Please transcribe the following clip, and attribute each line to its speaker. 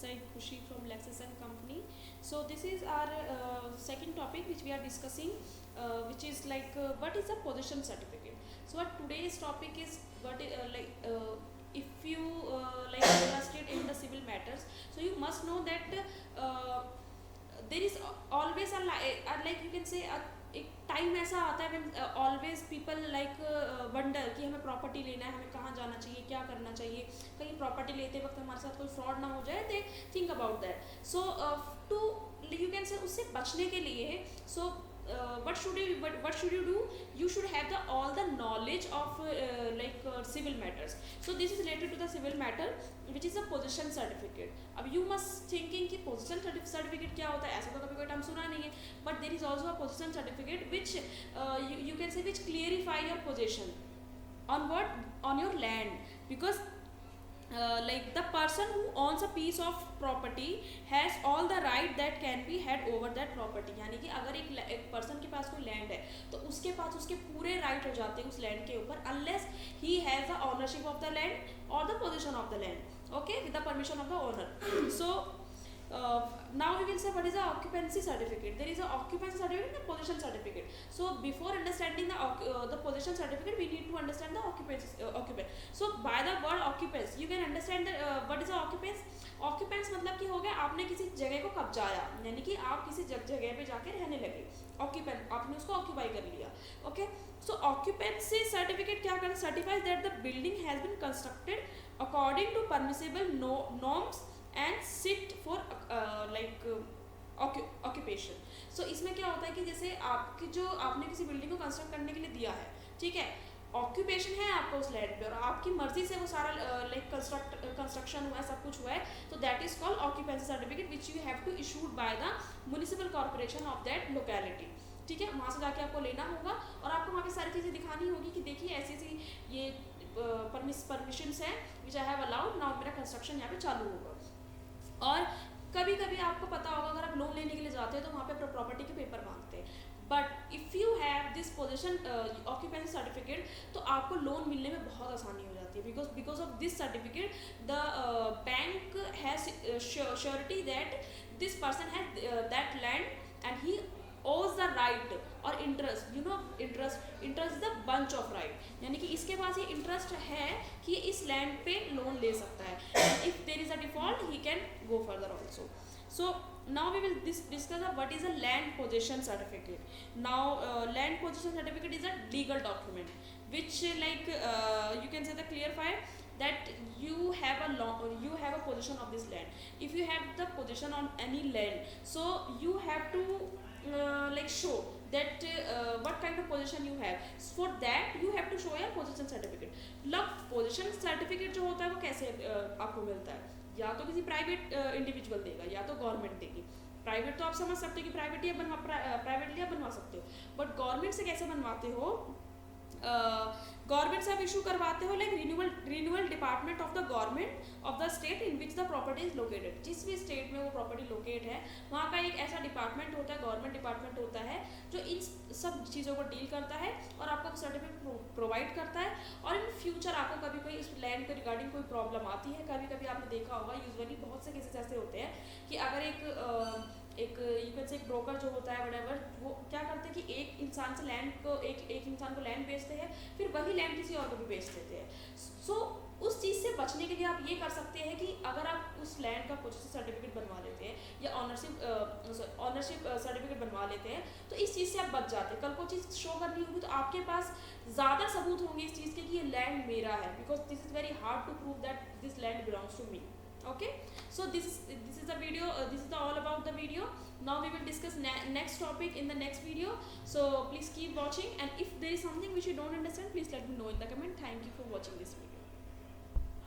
Speaker 1: side Khushi from Lexus and Company. So this is our second topic which we are discussing, which is like what is a possession certificate. So our today's topic is if you like interested in the civil matters, so you must know that there is always like you can say एक time ऐसा आता है when always people like wonder कि हमें property लेना है, हमें कहाँ जाना चाहिए, क्या करना चाहिए, कहीं प्रॉपर्टी लेते वक्त हमारे साथ कोई फ्रॉड ना हो जाए, they think about that. So to you can say उससे बचने के लिए सो what should you do? You should have the all the knowledge of civil matters. So this is related to the civil matter which is a possession certificate. अब you must thinking कि possession certificate क्या होता है, ऐसा तो कभी कोई term सुना नहीं है, but there is also a possession certificate which you can say which clarify your possession on what, on your land, because like the person who owns a piece of property has all the right that can be had over that property. यानी कि अगर एक person के पास कोई land है तो उसके पास उसके पूरे राइट हो जाते हैं उस लैंड के ऊपर, unless he has the ownership of the land or the possession of the land, okay, with the permission of the owner. So now we will say what is the occupancy certificate. There is a occupancy certificate and a possession certificate. So before understanding the possession certificate, we need to understand the occupant. So by the word occupants you can understand the what is the occupants. Occupants मतलब कि हो गया आपने किसी जगह को कब्जाया, यानी कि आप किसी जगह पे जाके रहने लगे. Occupant, आपने उसको ऑक्यूपाई कर लिया. ओके, सो ऑक्यूपेंसी सर्टिफिकेट क्या करता है? Certifies that the building has been constructed according to permissible norms and fit for occupation. So इसमें क्या होता है कि जैसे आपकी जो आपने किसी बिल्डिंग को कंस्ट्रक्ट करने के लिए दिया है, ठीक है, ऑक्यूपेशन है आपको उस लैंड पे और आपकी मर्जी से वो सारा कंस्ट्रक्शन हुआ है, सब कुछ हुआ है, तो that is called occupancy certificate which you have to issued by the municipal corporation of that locality. ठीक है, वहाँ से जाके आपको लेना होगा और आपको वहाँ पे सारी चीज़ें दिखानी होगी कि देखिए ऐसी ऐसी ये परमिशंस हैं विच आई हैव अलाउड, नाउ मेरा कंस्ट्रक्शन यहाँ पे चालू होगा. और कभी कभी आपको पता होगा अगर आप लोन लेने के लिए जाते हैं तो वहाँ पे प्रॉपर्टी के पेपर मांगते हैं, but if you have this possession occupancy certificate तो आपको लोन मिलने में बहुत आसानी हो जाती है, because of this certificate the bank has surety that this person has that land and he owes the right और interest. You know interest is the bunch of right, यानी कि इसके पास ये इंटरेस्ट है कि इस लैंड पे लोन ले सकता है. If there is a default he can go further also. So now we will discuss what is a land possession certificate. Now land possession certificate is a legal document which you can say the clarify that you have a possession of this land. If you have the possession on any land, so you have to show that what kind of possession you have. For that you have to show your possession certificate. possession certificate जो होता है वो कैसे आपको मिलता है? या तो किसी प्राइवेट इंडिविजुअल देगा या तो गवर्नमेंट देगी. प्राइवेट तो आप समझ सकते हो कि प्राइवेटली आप बनवा सकते हो, बट गवर्नमेंट से कैसे बनवाते हो? गवर्नमेंट से आप इशू करवाते हो like renewal department of the government of the state in which the property is located. जिस भी स्टेट में वो प्रॉपर्टी लोकेट है वहाँ का एक ऐसा डिपार्टमेंट होता है, गवर्नमेंट डिपार्टमेंट होता है जो इन सब चीज़ों को डील करता है और आपको सर्टिफिकेट प्रोवाइड करता है. और इन फ्यूचर आपको कभी कोई इस लैंड के रिगार्डिंग कोई प्रॉब्लम आती है, कभी आपने देखा होगा यूजुअली बहुत से केसेस ऐसे होते हैं कि अगर एक यू कैन से एक ब्रोकर जो होता है व्हाटएवर, वो क्या करते हैं कि एक इंसान से लैंड को एक इंसान को लैंड बेचते हैं, फिर वही लैंड किसी और को भी बेच देते हैं. सो उस चीज़ से बचने के लिए आप ये कर सकते हैं कि अगर आप उस लैंड का पोजेशन सर्टिफिकेट बनवा लेते हैं या ऑनरशिप सर्टिफिकेट बनवा लेते हैं तो इस चीज़ से आप बच जाते हैं. कल को चीज़ शो करनी होगी तो आपके पास ज़्यादा सबूत होंगे इस चीज़ के कि ये लैंड मेरा है, because this is very hard to prove that this land belongs to me. Okay, so this is the video, this is all about the video. Now we will discuss next topic in the next video, so please keep watching, and if there is something which you don't understand, please let me know in the comment. Thank you for watching this video.